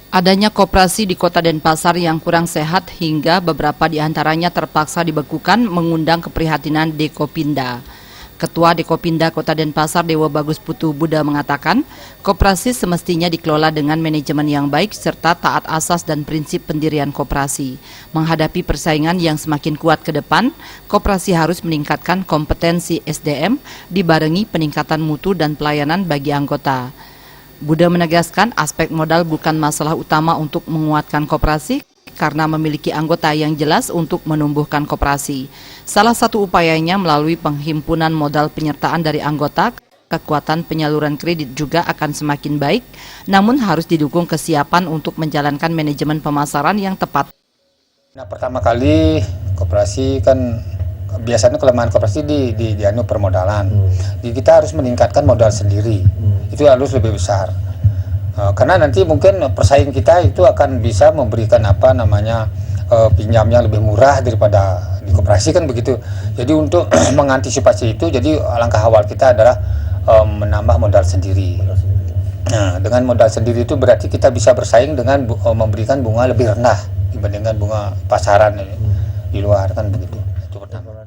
Adanya koperasi di Kota Denpasar yang kurang sehat hingga beberapa di antaranya terpaksa dibekukan mengundang keprihatinan Dekopinda. Ketua Dekopinda Kota Denpasar Dewa Bagus Putu Buddha mengatakan, koperasi semestinya dikelola dengan manajemen yang baik serta taat asas dan prinsip pendirian koperasi. Menghadapi persaingan yang semakin kuat ke depan, koperasi harus meningkatkan kompetensi SDM dibarengi peningkatan mutu dan pelayanan bagi anggota. Buddha menegaskan aspek modal bukan masalah utama untuk menguatkan koperasi karena memiliki anggota yang jelas untuk menumbuhkan koperasi. Salah satu upayanya melalui penghimpunan modal penyertaan dari anggota, kekuatan penyaluran kredit juga akan semakin baik, namun harus didukung kesiapan untuk menjalankan manajemen pemasaran yang tepat. Nah, pertama kali koperasi kan biasanya kelemahan koperasi di permodalan. Jadi kita harus meningkatkan modal sendiri. Itu harus lebih besar. Karena nanti mungkin persaing kita itu akan bisa memberikan pinjam yang lebih murah daripada di koperasi kan begitu. Jadi untuk mengantisipasi itu, jadi langkah awal kita adalah menambah modal sendiri. Nah, dengan modal sendiri itu berarti kita bisa bersaing dengan memberikan bunga lebih rendah dibandingkan bunga pasaran di luar kan begitu. Itu pertama.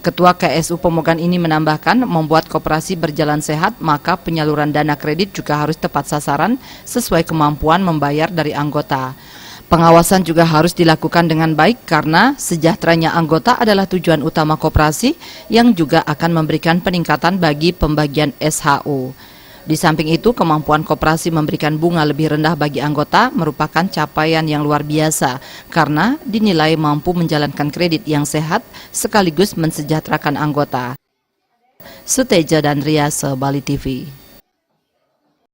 Ketua KSU Pemogan ini menambahkan, membuat koperasi berjalan sehat, maka penyaluran dana kredit juga harus tepat sasaran sesuai kemampuan membayar dari anggota. Pengawasan juga harus dilakukan dengan baik karena sejahteranya anggota adalah tujuan utama koperasi yang juga akan memberikan peningkatan bagi pembagian SHU. Di samping itu, kemampuan koperasi memberikan bunga lebih rendah bagi anggota merupakan capaian yang luar biasa karena dinilai mampu menjalankan kredit yang sehat sekaligus mensejahterakan anggota. Suteja dan Riase, Bali TV.